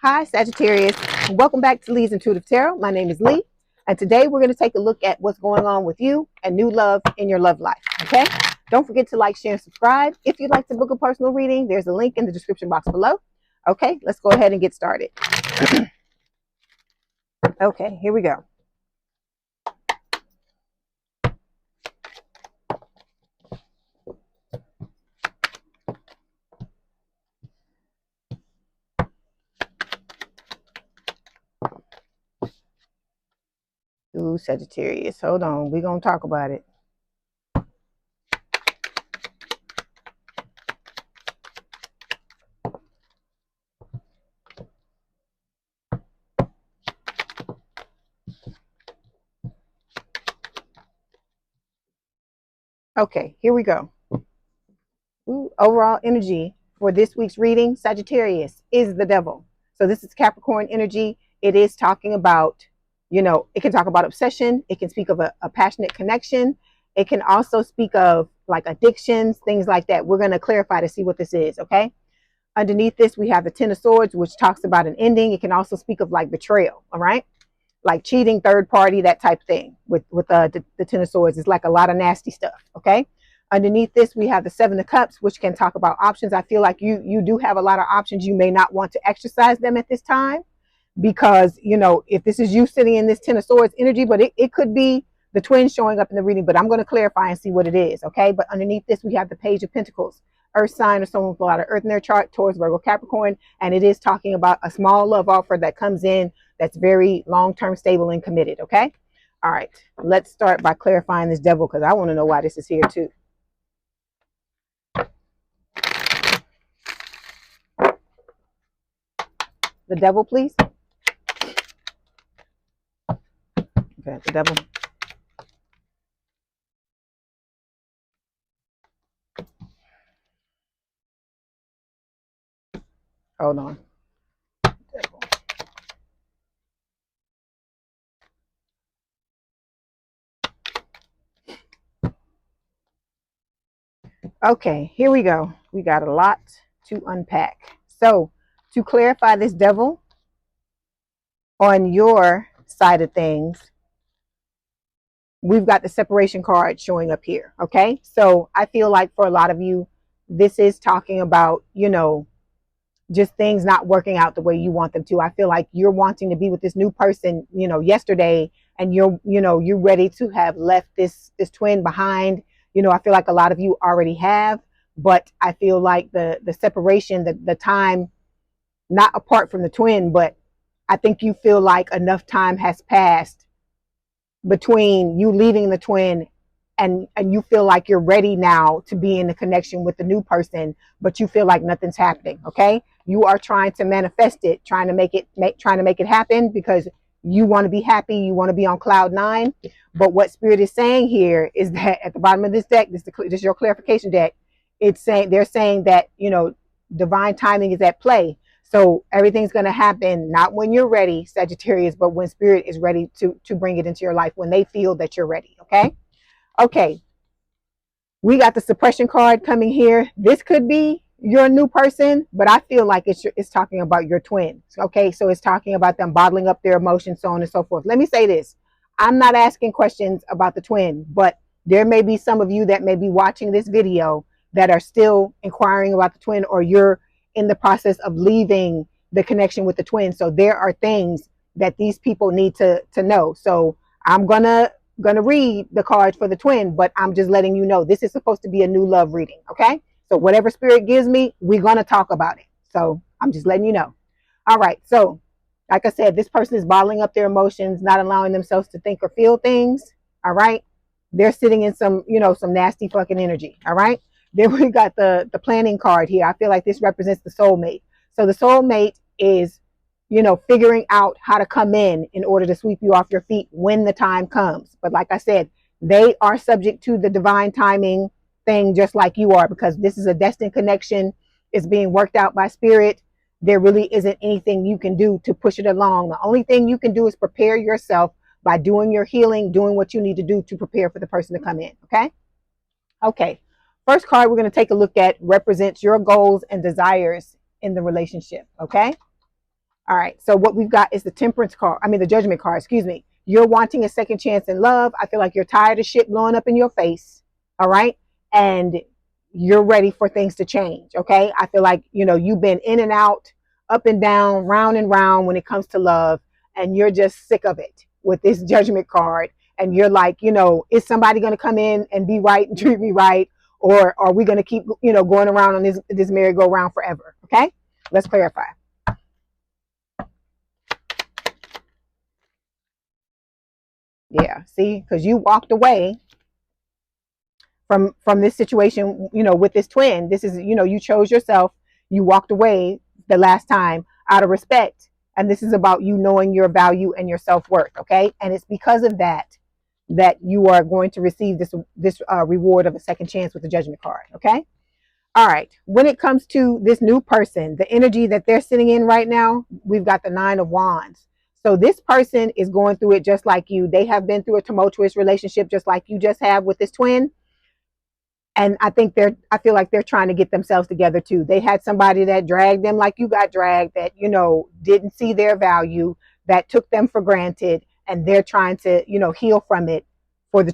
Hi, Sagittarius. Welcome back to Leigh's Intuitive Tarot. My name is Leigh, and today we're going to take a look at what's going on with you and new love in your love life. Okay? Don't forget to like, share, and subscribe. If you'd like to book a personal reading, there's a link in the description box below. Okay, let's go ahead and get started. Okay, here we go. Ooh, Sagittarius. Hold on. We're going to talk about it. Okay, here we go. Ooh, overall energy for this week's reading, Sagittarius, is the devil. So this is Capricorn energy. It is talking about, it can talk about obsession. It can speak of a passionate connection. It can also speak of like addictions, things like that. We're going to clarify to see what this is, okay? Underneath this, we have the Ten of Swords, which talks about an ending. It can also speak of like betrayal, all right? Like cheating, third party, that type of thing with the Ten of Swords. It's like a lot of nasty stuff, okay? Underneath this, we have the Seven of Cups, which can talk about options. I feel like you do have a lot of options. You may not want to exercise them at this time because, if this is you sitting in this Ten of Swords energy, but it could be the twins showing up in the reading, but I'm going to clarify and see what it is, okay? But underneath this, we have the Page of Pentacles, Earth sign or someone with a lot of earth in their chart towards Virgo Capricorn, and it is talking about a small love offer that comes in that's very long-term, stable, and committed, okay? All right, let's start by clarifying this devil because I want to know why this is here too. The devil, please. Okay, the devil. Hold on. Devil. Okay, here we go. We got a lot to unpack. So, to clarify this devil on your side of things, we've got the separation card showing up here. Okay, so I feel like for a lot of you, this is talking about, just things not working out the way you want them to. I feel like you're wanting to be with this new person, yesterday, and you're ready to have left this twin behind. I feel like a lot of you already have, but I feel like the separation, the time, not apart from the twin, but I think you feel like enough time has passed between you leaving the twin and you feel like you're ready now to be in a connection with the new person, but you feel like nothing's happening. Okay, you are trying to manifest it, trying to make it happen because you want to be happy, you want to be on cloud nine. But what spirit is saying here is that at the bottom of this deck, this is your clarification deck. They're saying that divine timing is at play. So everything's going to happen not when you're ready, Sagittarius, but when spirit is ready to bring it into your life, when they feel that you're ready. Okay. Okay. We got the suppression card coming here. This could be your new person, but I feel like it's talking about your twins. Okay. So it's talking about them bottling up their emotions, so on and so forth. Let me say this. I'm not asking questions about the twin, but there may be some of you that may be watching this video that are still inquiring about the twin, or you're in the process of leaving the connection with the twin. So there are things that these people need to know. So I'm gonna read the cards for the twin, but I'm just letting you know this is supposed to be a new love reading. Okay, so whatever spirit gives me, we're gonna talk about it. So I'm just letting you know. All right, so like I said, this person is bottling up their emotions, not allowing themselves to think or feel things. All right, they're sitting in some some nasty fucking energy. All right. Then we got the planning card here. I feel like this represents the soulmate. So the soulmate is, figuring out how to come in order to sweep you off your feet when the time comes. But like I said, they are subject to the divine timing thing just like you are, because this is a destined connection. It's being worked out by spirit. There really isn't anything you can do to push it along. The only thing you can do is prepare yourself by doing your healing, doing what you need to do to prepare for the person to come in. Okay. Okay. First card we're going to take a look at represents your goals and desires in the relationship. Okay. All right. So what we've got is the temperance card. I mean, the judgment card, excuse me. You're wanting a second chance in love. I feel like you're tired of shit blowing up in your face. All right. And you're ready for things to change. Okay. I feel like, you've been in and out, up and down, round and round when it comes to love. And you're just sick of it with this judgment card. And you're like, is somebody going to come in and be right and treat me right? Or are we going to keep, going around on this merry-go-round forever? Okay. Let's clarify. Yeah, see, because you walked away from this situation, with this twin. This is, you chose yourself. You walked away the last time out of respect. And this is about you knowing your value and your self-worth, okay? And it's because of that you are going to receive this reward of a second chance with the judgment card, okay? All right. When it comes to this new person, the energy that they're sitting in right now, we've got the 9 of Wands. So this person is going through it just like you. They have been through a tumultuous relationship just like you just have with this twin. And I feel like they're trying to get themselves together too. They had somebody that dragged them like you got dragged, that, didn't see their value, that took them for granted. And they're trying to, heal from it for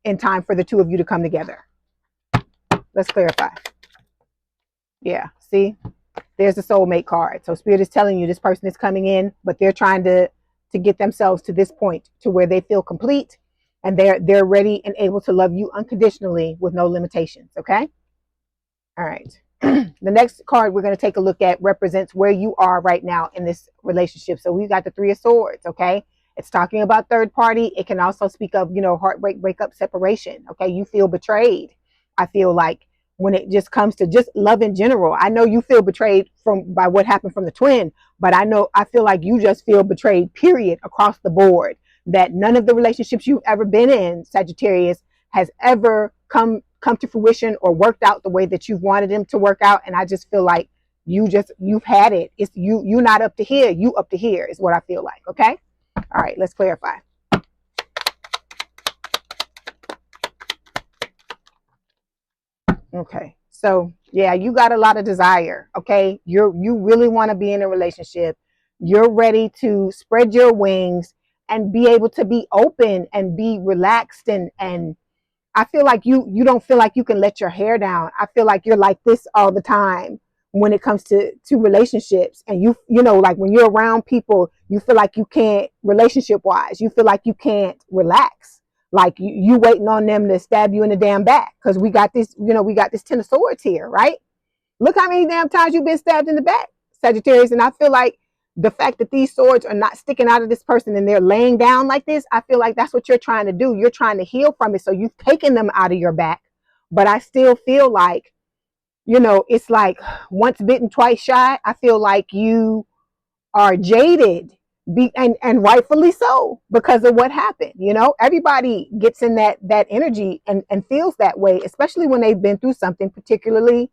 in time for the two of you to come together. Let's clarify. Yeah, see, there's the soulmate card. So Spirit is telling you this person is coming in, but they're trying to get themselves to this point to where they feel complete and they're ready and able to love you unconditionally with no limitations. Okay. All right. The next card we're going to take a look at represents where you are right now in this relationship. So we've got the 3 of Swords. Okay. It's talking about third party. It can also speak of, heartbreak, breakup, separation. Okay. You feel betrayed. I feel like when it just comes to just love in general, I know you feel betrayed by what happened from the twin, but I feel like you just feel betrayed, period, across the board, that none of the relationships you've ever been in, Sagittarius, has ever come to fruition or worked out the way that you've wanted them to work out. And I just feel like you've had it. It's you're not up to here. You up to here is what I feel like. Okay. All right. Let's clarify. Okay. So yeah, you got a lot of desire. Okay. You really want to be in a relationship. You're ready to spread your wings and be able to be open and be relaxed. And I feel like you don't feel like you can let your hair down. I feel like you're like this all the time when it comes to relationships. And like when you're around people, you feel like you can't, relationship wise, you feel like you can't relax. Like you waiting on them to stab you in the damn back. Cause we got this, we got this 10 of Swords here, right? Look how many damn times you've been stabbed in the back, Sagittarius. And I feel like the fact that these swords are not sticking out of this person and they're laying down like this, I feel like that's what you're trying to do. You're trying to heal from it. So you've taken them out of your back. But I still feel like, it's like once bitten, twice shy. I feel like you are jaded, and rightfully so, because of what happened. Everybody gets in that energy and feels that way, especially when they've been through something particularly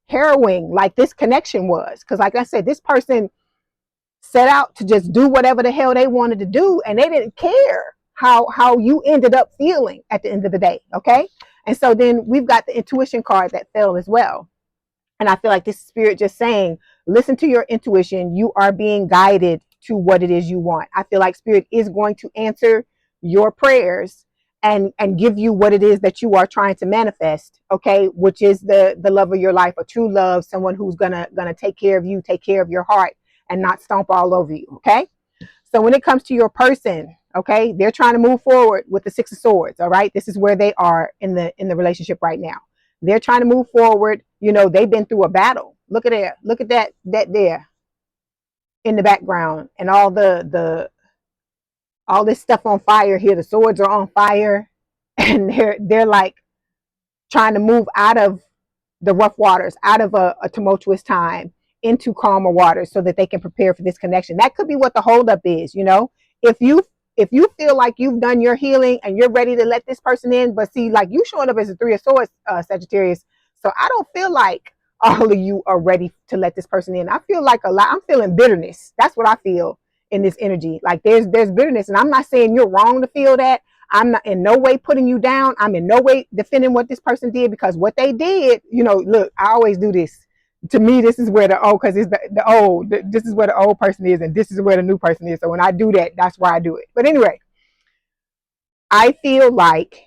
harrowing like this connection was. Because like I said, this person set out to just do whatever the hell they wanted to do, and they didn't care how you ended up feeling at the end of the day. Okay. And so then we've got the intuition card that fell as well. And I feel like this Spirit just saying, listen to your intuition. You are being guided to what it is you want. I feel like Spirit is going to answer your prayers and give you what it is that you are trying to manifest. Okay. Which is the love of your life, a true love, someone who's gonna take care of you, take care of your heart, and not stomp all over you. Okay. So when it comes to your person, okay, they're trying to move forward with the 6 of Swords. All right. This is where they are in the relationship right now. They're trying to move forward. They've been through a battle. Look at there. Look at that there in the background, and all all this stuff on fire here. The swords are on fire, and they're like trying to move out of the rough waters, out of a tumultuous time into calmer waters so that they can prepare for this connection. That could be what the holdup is. If you feel like you've done your healing and you're ready to let this person in, but see, like you showing up as a 3 of Swords, Sagittarius. So I don't feel like all of you are ready to let this person in. I feel like I'm feeling bitterness. That's what I feel in this energy. Like there's bitterness, and I'm not saying you're wrong to feel that. I'm not in no way putting you down. I'm in no way defending what this person did, because what they did, look, I always do this. To me, this is where the old, because it's the old, this is where the old person is, and this is where the new person is. So when I do that, that's why I do it. But anyway, I feel like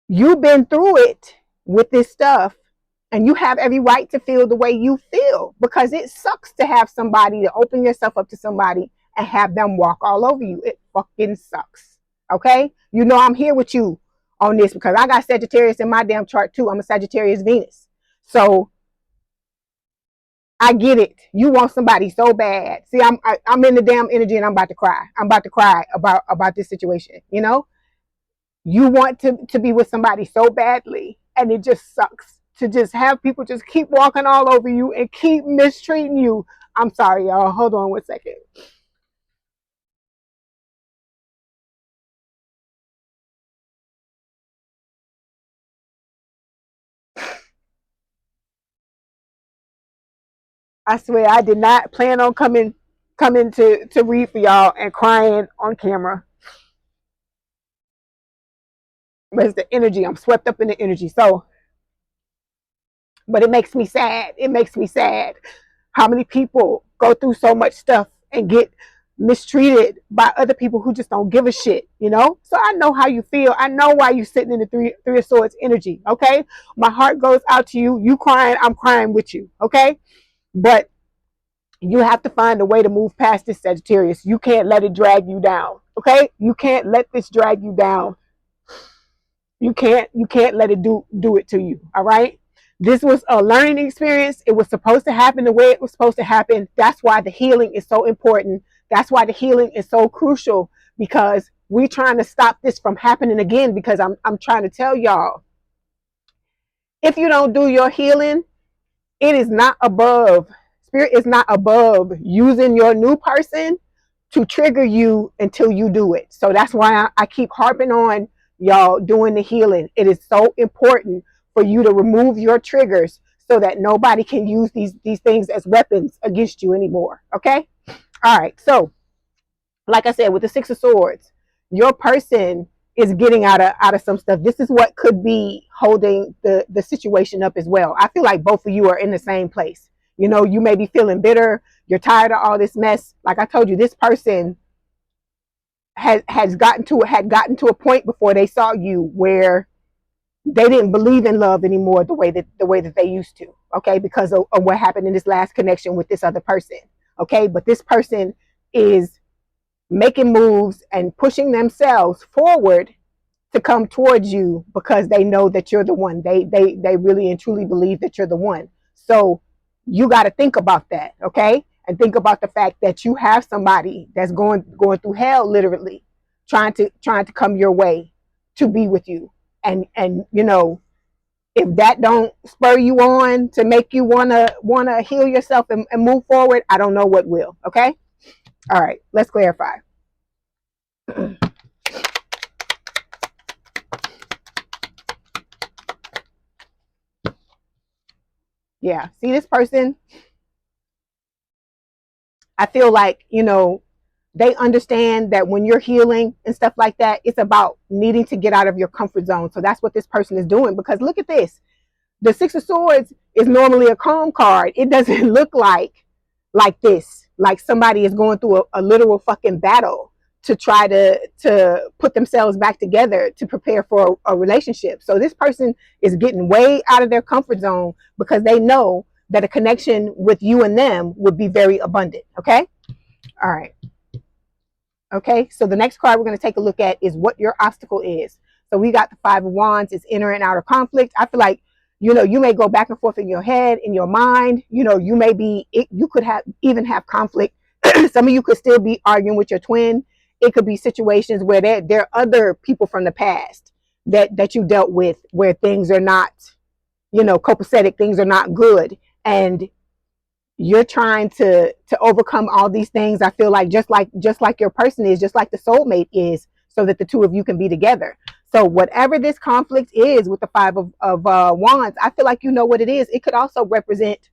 you've been through it with this stuff, and you have every right to feel the way you feel, because it sucks to have somebody, to open yourself up to somebody and have them walk all over you. It fucking sucks. Okay? You know I'm here with you on this, because I got Sagittarius in my damn chart too. I'm a Sagittarius Venus. So I get it. You want somebody so bad. See, I'm in the damn energy, and I'm about to cry. I'm about to cry about this situation. You know, you want to be with somebody so badly, and it just sucks to just have people just keep walking all over you and keep mistreating you. I'm sorry, y'all. Hold on 1 second. I swear I did not plan on coming to read for y'all and crying on camera. But it's the energy. I'm swept up in the energy. So, but it makes me sad. It makes me sad how many people go through so much stuff and get mistreated by other people who just don't give a shit, you know? So I know how you feel. I know why you're sitting in the three of swords energy, okay? My heart goes out to you. You crying, I'm crying with you, okay? But you have to find a way to move past this, Sagittarius. You can't let it drag you down, okay? You can't let this drag you down. You can't let it do it to you, all right? This was a learning experience. It was supposed to happen the way it was supposed to happen. That's why the healing is so important. That's why the healing is so crucial, because we're trying to stop this from happening again. Because I'm trying to tell y'all, if you don't do your healing, it is not above, spirit is not above using your new person to trigger you until you do it. So that's why I keep harping on y'all doing the healing. It is so important for you to remove your triggers so that nobody can use these things as weapons against you anymore. Okay? All right. So, like I said, with the Six of Swords, your person is getting out of some stuff. This is what could be holding the situation up as well. I feel like both of you are in the same place. You know, you may be feeling bitter. You're tired of all this mess. Like I told you, this person had gotten to a point before they saw you where they didn't believe in love anymore the way that they used to. Okay, because of what happened in this last connection with this other person. Okay, but this person is making moves and pushing themselves forward to come towards you because they know that you're the one. They really and truly believe that you're the one. So you got to think about that, okay? And think about the fact that you have somebody that's going through hell, literally, trying to come your way to be with you. And you know, if that don't spur you on to make you wanna heal yourself and move forward, I don't know what will. Okay. All right. Let's clarify. Yeah. See, this person, I feel like, you know, they understand that when you're healing and stuff like that, it's about needing to get out of your comfort zone. So that's what this person is doing. Because look at this. The Six of Swords is normally a calm card. It doesn't look like this, like somebody is going through a literal fucking battle to try to put themselves back together to prepare for a relationship. So this person is getting way out of their comfort zone because they know that a connection with you and them would be very abundant. Okay. All right. Okay. So the next card we're going to take a look at is what your obstacle is. So we got the Five of Wands. It's inner and outer conflict. I feel like, you know, you may go back and forth in your head, in your mind. You know, you may be, you could even have conflict. Some of you could still be arguing with your twin. It could be situations where there are other people from the past that you dealt with where things are not, you know, copacetic, things are not good. And you're trying to overcome all these things. I feel like just like your person is, just like the soulmate is, so that the two of you can be together. So whatever this conflict is with the Five of Wands, I feel like you know what it is. It could also represent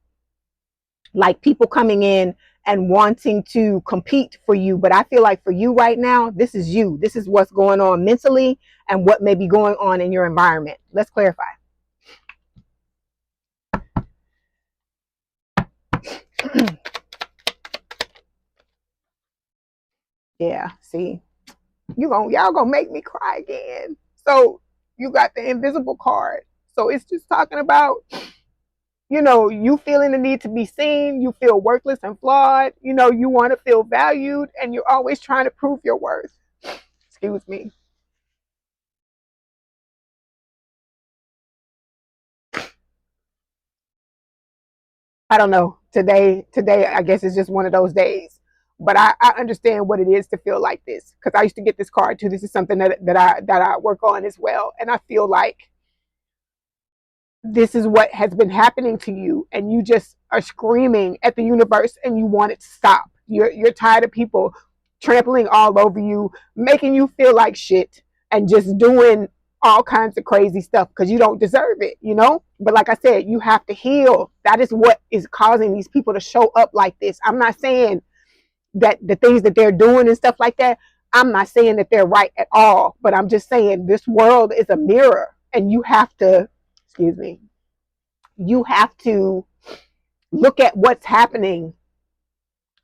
like people coming in and wanting to compete for you. But I feel like for you right now, this is you. This is what's going on mentally and what may be going on in your environment. Let's clarify. Yeah, see, y'all gonna make me cry again. So you got the invisible card. So it's just talking about, you feeling the need to be seen, you feel worthless and flawed, you want to feel valued, and you're always trying to prove your worth. Excuse me. I don't know. Today, I guess it's just one of those days. But I understand what it is to feel like this because I used to get this card too. This is something that I work on as well, and I feel like this is what has been happening to you, and you just are screaming at the universe, and you want it to stop. You're tired of people trampling all over you, making you feel like shit, and just doing all kinds of crazy stuff because you don't deserve it. But like I said, you have to heal. That is what is causing these people to show up like this. I'm not saying that the things that they're doing and stuff like that, I'm not saying that they're right at all, but I'm just saying this world is a mirror, and you have to, excuse me, you have to look at what's happening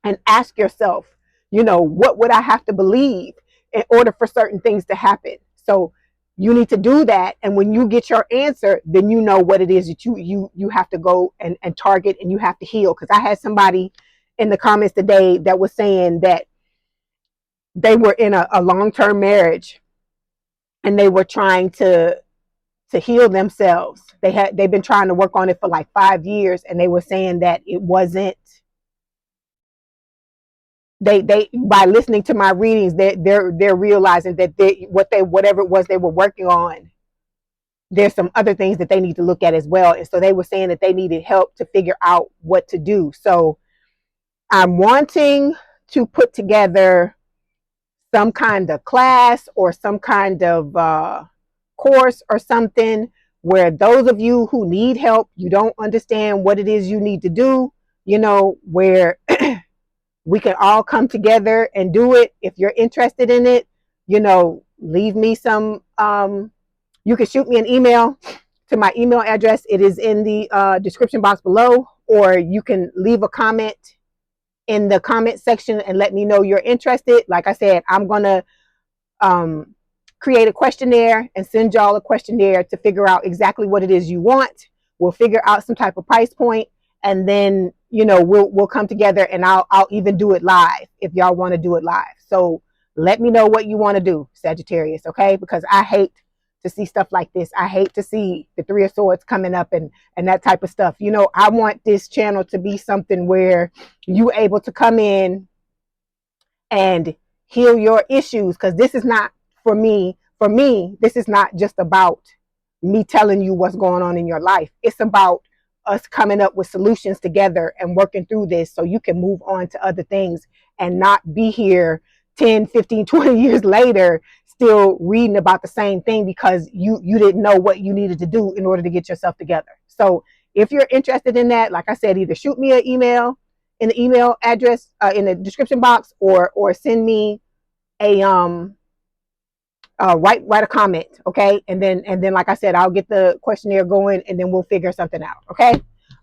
and ask yourself, what would I have to believe in order for certain things to happen? So you need to do that, and when you get your answer, then you know what it is that you have to go and target, and you have to heal. Because I had somebody in the comments today that was saying that they were in a long-term marriage, and they were trying to heal themselves. They've been trying to work on it for like 5 years, and they were saying that it wasn't, they by listening to my readings, they're realizing that whatever it was they were working on, there's some other things that they need to look at as well. And so they were saying that they needed help to figure out what to do. So I'm wanting to put together some kind of class or some kind of course or something where those of you who need help, you don't understand what it is you need to do, where we can all come together and do it. If you're interested in it, leave me some, you can shoot me an email to my email address. It is in the description box below, or you can leave a comment in the comment section and let me know you're interested. Like I said, I'm going to create a questionnaire and send y'all a questionnaire to figure out exactly what it is you want. We'll figure out some type of price point, and then we'll come together, and I'll even do it live if y'all want to do it live. So let me know what you want to do, Sagittarius, okay? Because I hate to see stuff like this. I hate to see the Three of Swords coming up and that type of stuff. I want this channel to be something where you able to come in and heal your issues, because this is not for me. For me, this is not just about me telling you what's going on in your life. It's about us coming up with solutions together and working through this so you can move on to other things and not be here 10, 15, 20 years later still reading about the same thing because you didn't know what you needed to do in order to get yourself together. So if you're interested in that, like I said, either shoot me an email in the email address in the description box, or send me a write a comment, okay? And then like I said, I'll get the questionnaire going, and then we'll figure something out, okay?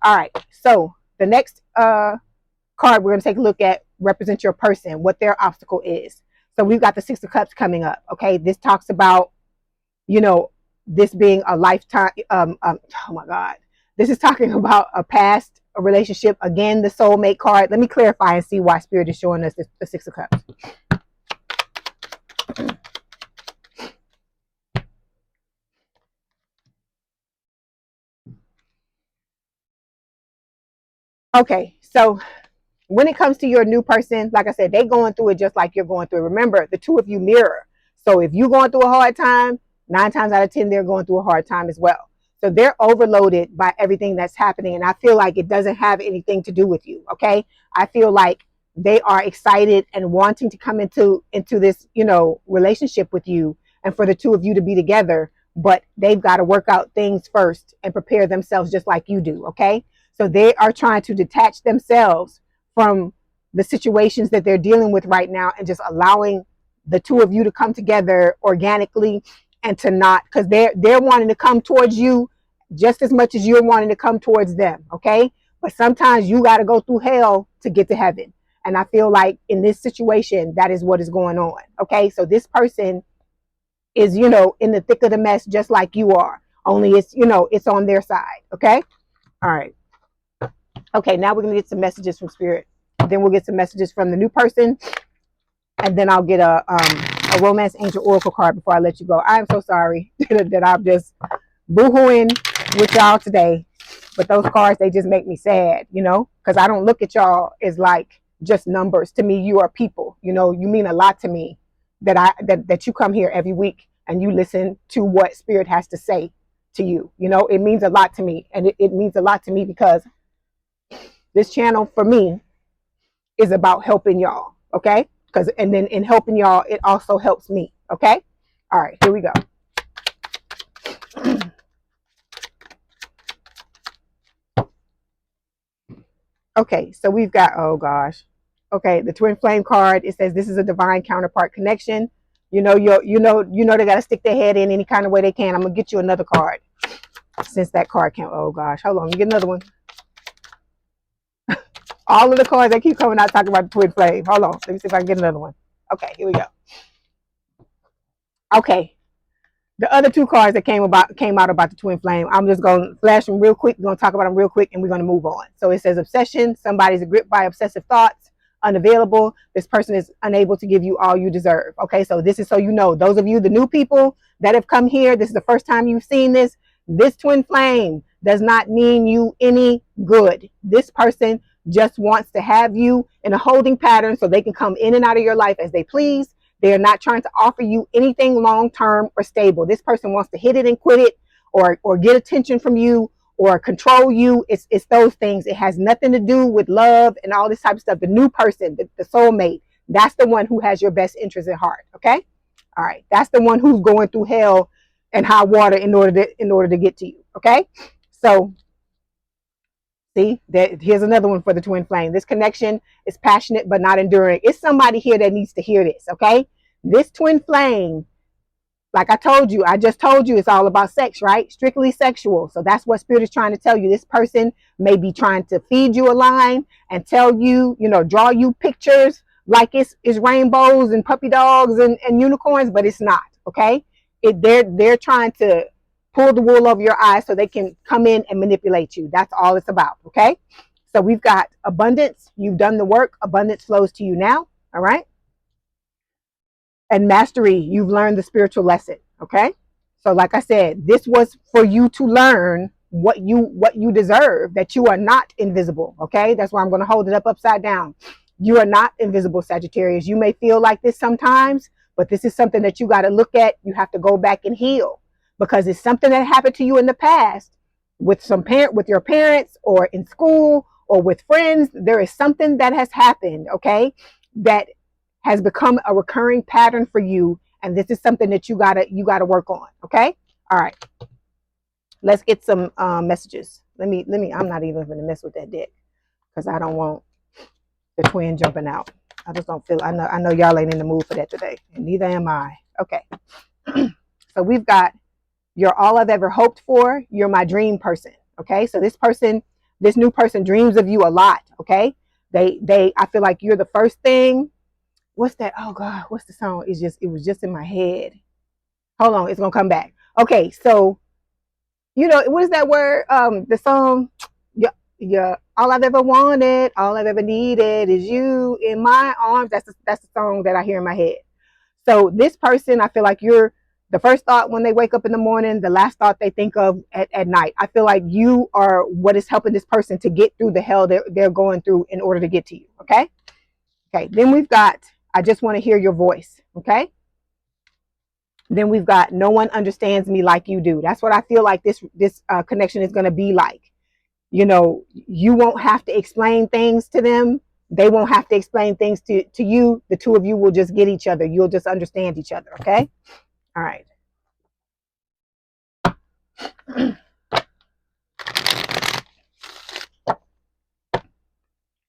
All right. So the next card we're going to take a look at represents your person, what their obstacle is. So we've got the Six of Cups coming up, okay? This talks about, this being a lifetime. Oh my God, this is talking about a past relationship. Again, the soulmate card. Let me clarify and see why Spirit is showing us the Six of Cups. Okay, so when it comes to your new person, like I said, they going through it just like you're going through it. Remember, the two of you mirror. So if you're going through a hard time, 9 times out of 10, they're going through a hard time as well. So they're overloaded by everything that's happening. And I feel like it doesn't have anything to do with you. Okay. I feel like they are excited and wanting to come into this, relationship with you, and for the two of you to be together, but they've got to work out things first and prepare themselves just like you do. Okay. So they are trying to detach themselves from the situations that they're dealing with right now, and just allowing the two of you to come together organically, and to not, because they're wanting to come towards you just as much as you're wanting to come towards them. Okay. But sometimes you got to go through hell to get to heaven. And I feel like in this situation, that is what is going on. Okay. So this person is, you know, in the thick of the mess, just like you are. Only it's, you know, it's on their side. Okay. All right. Okay. Now we're going to get some messages from spirit. Then we'll get some messages from the new person. And then I'll get a romance angel oracle card before I let you go. I'm so sorry that I'm just boohooing with y'all today. But those cards, they just make me sad, you know, because I don't look at y'all as like just numbers. To me, you are people. You know, you mean a lot to me that you come here every week and you listen to what spirit has to say to you. You know, it means a lot to me. And it means a lot to me because this channel for me is about helping y'all. Okay. Because and then in helping y'all, it also helps me. Okay. All right, here we go. Okay, so we've got, oh gosh. Okay, the twin flame card, it says this is a divine counterpart connection. You know, they gotta stick their head in any kind of way they can. I'm gonna get you another card. Since that card can't, oh gosh, hold on, let me get another one. All of the cards that keep coming out talking about the twin flame. Hold on, let me see if I can get another one. Okay, here we go. Okay, the other two cards that came out about the twin flame, I'm just going to flash them real quick. We're going to talk about them real quick and we're going to move on. So it says obsession. Somebody's gripped by obsessive thoughts, unavailable. This person is unable to give you all you deserve. Okay, so this is so you know, those of you, the new people that have come here, this is the first time you've seen this. This twin flame does not mean you any good. This person just wants to have you in a holding pattern so they can come in and out of your life as they please. They are not trying to offer you anything long-term or stable. This person wants to hit it and quit it or get attention from you or control you. It's those things. It has nothing to do with love and all this type of stuff. The new person, the soulmate, that's the one who has your best interest at heart. Okay. All right. That's the one who's going through hell and high water in order to get to you. Okay. So see, here's another one for the twin flame. This connection is passionate but not enduring. It's somebody here that needs to hear this, okay? This twin flame, like I just told you, it's all about sex, right? Strictly sexual. So that's what spirit is trying to tell you. This person may be trying to feed you a line and tell you, you know, draw you pictures like it's rainbows and puppy dogs and unicorns, but it's not, okay? They're trying to pull the wool over your eyes so they can come in and manipulate you. That's all it's about. Okay. So we've got abundance. You've done the work. Abundance flows to you now. All right. And mastery. You've learned the spiritual lesson. Okay. So like I said, this was for you to learn what you deserve, that you are not invisible. Okay. That's why I'm going to hold it up upside down. You are not invisible, Sagittarius. You may feel like this sometimes, but this is something that you got to look at. You have to go back and heal. Because it's something that happened to you in the past with your parents or in school or with friends. There is something that has happened, okay, that has become a recurring pattern for you, and this is something that you gotta work on. Okay, all right. Let's get some messages. Let me. I'm not even going to mess with that deck because I don't want the twin jumping out. I just don't feel. I know y'all ain't in the mood for that today, and neither am I. Okay, so we've got. You're all I've ever hoped for. You're my dream person. Okay. So this new person dreams of you a lot. Okay. I feel like you're the first thing. What's that? Oh God, what's the song? It was just in my head. Hold on. It's going to come back. Okay. So, you know, what is that word? The song, yeah, all I've ever wanted, all I've ever needed is you in my arms. That's the song that I hear in my head. So this person, I feel like you're the first thought when they wake up in the morning, the last thought they think of at night. I feel like you are what is helping this person to get through the hell they're going through in order to get to you. Okay. Okay. Then we've got, I just want to hear your voice. Okay. Then we've got, no one understands me like you do. That's what I feel like this connection is going to be like. You know, you won't have to explain things to them. They won't have to explain things to you. The two of you will just get each other. You'll just understand each other. Okay. All right.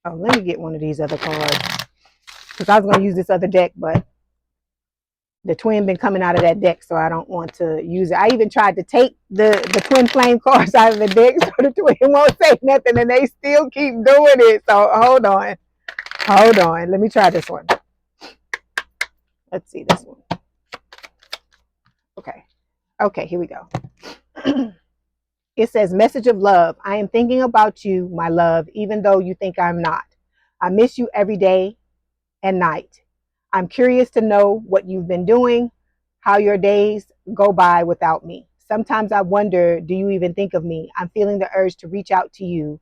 Oh, let me get one of these other cards because I was going to use this other deck, but The twin been coming out of that deck, so I don't want to use it. I even tried to take the twin flame cards out of the deck so the twin won't say nothing, and they still keep doing it. So hold on. Let me try this one. Let's see this one. Okay, here we go. It says, message of love. I am thinking about you, my love, even though you think I'm not. I miss you every day and night. I'm curious to know what you've been doing, how your days go by without me. Sometimes I wonder, do you even think of me? I'm feeling the urge to reach out to you,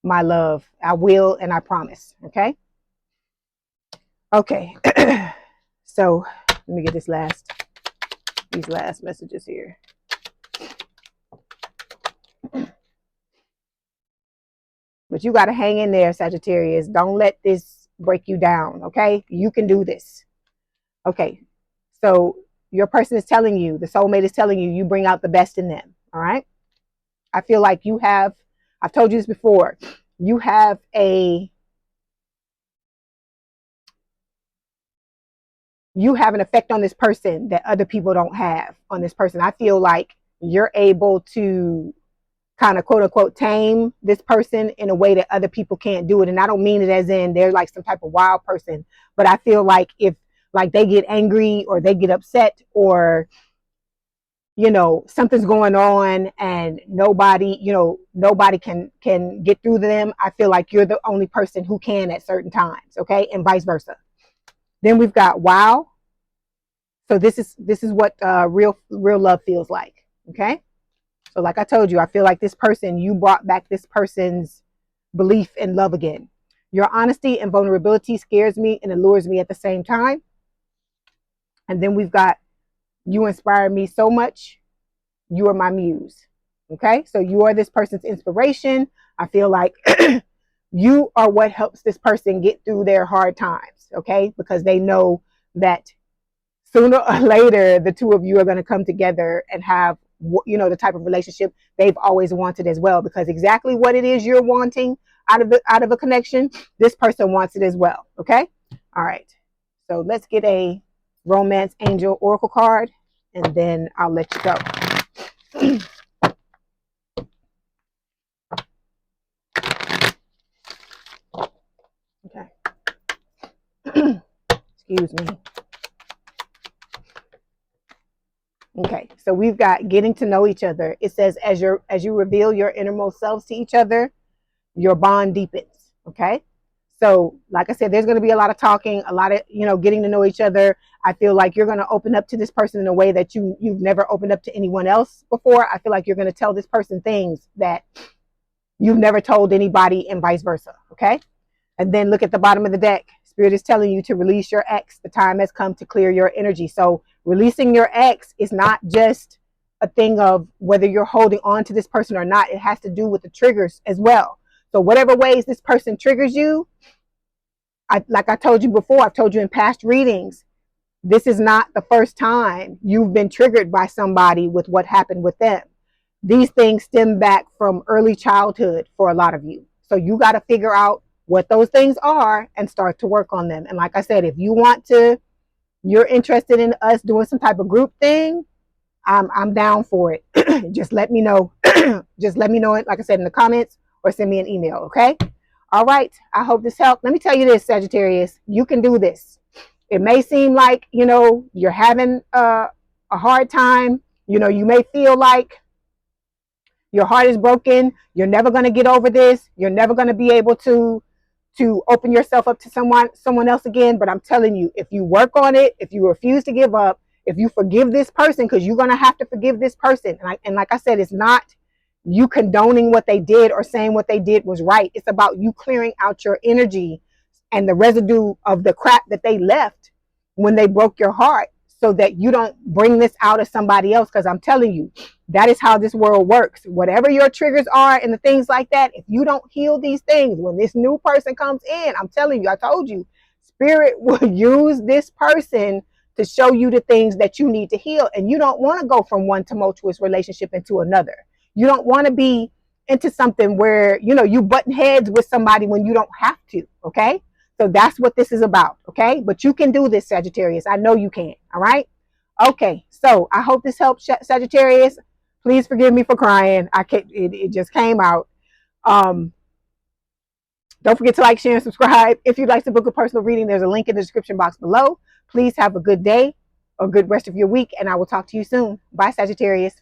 my love. I will, and I promise. Okay. So let me get these last messages here. But you got to hang in there, Sagittarius. Don't let this break you down. Okay. You can do this. Okay. So your person is telling you, the soulmate is telling you, you bring out the best in them. All right. I feel like I've told you this before, you have an effect on this person that other people don't have on this person. I feel like you're able to kind of quote unquote tame this person in a way that other people can't do it. And I don't mean it as in they're like some type of wild person, but I feel like if like they get angry or they get upset or something's going on and nobody can get through to them, I feel like you're the only person who can at certain times. Okay. And vice versa. Then we've got wow. So this is what real love feels like. Okay. So like I told you, I feel like this person, you brought back this person's belief in love again. Your honesty and vulnerability scares me and allures me at the same time. And then we've got, you inspire me so much. You are my muse. Okay. So you are this person's inspiration. I feel like you are what helps this person get through their hard times. Okay. Because they know that sooner or later, the two of you are going to come together and have, the type of relationship they've always wanted as well. Because exactly what it is you're wanting out of a connection, this person wants it as well. Okay. All right. So let's get a romance angel oracle card, and then I'll let you go. Okay. Excuse me. Okay, so we've got getting to know each other. It says as you reveal your innermost selves to each other, your bond deepens. Okay, so like I said, there's going to be a lot of talking, a lot of getting to know each other. I feel like you're going to open up to this person in a way that you've never opened up to anyone else before. I feel like you're going to tell this person things that you've never told anybody, and vice versa. Okay, and then look at the bottom of the deck. Spirit is telling you to release your ex. The time has come to clear your energy. So releasing your ex is not just a thing of whether you're holding on to this person or not. It has to do with the triggers as well. So whatever ways this person triggers you, like I told you before, I've told you in past readings, this is not the first time you've been triggered by somebody with what happened with them. These things stem back from early childhood for a lot of you. So you got to figure out what those things are and start to work on them. And like I said, if you're interested in us doing some type of group thing, I'm down for it. Just let me know. Just let me know it, like I said, in the comments, or send me an email. Okay. All right. I hope this helped. Let me tell you this, Sagittarius, you can do this. It may seem like, you're having a hard time. You may feel like your heart is broken. You're never going to get over this. You're never going to be able to open yourself up to someone else again. But I'm telling you, if you work on it, if you refuse to give up, if you forgive this person, because you're going to have to forgive this person. And like I said, it's not you condoning what they did or saying what they did was right. It's about you clearing out your energy and the residue of the crap that they left when they broke your heart, so that you don't bring this out of somebody else. Because I'm telling you, that is how this world works. Whatever your triggers are and the things like that, if you don't heal these things, when this new person comes in, I'm telling you, I told you, spirit will use this person to show you the things that you need to heal. And you don't want to go from one tumultuous relationship into another. You don't want to be into something where, you button heads with somebody when you don't have to. Okay. So that's what this is about, okay? But you can do this, Sagittarius. I know you can, all right? Okay, so I hope this helps, Sagittarius. Please forgive me for crying. It just came out. Um, don't forget to like, share, and subscribe. If you'd like to book a personal reading, there's a link in the description box below. Please have a good day, a good rest of your week, and I will talk to you soon. Bye, Sagittarius.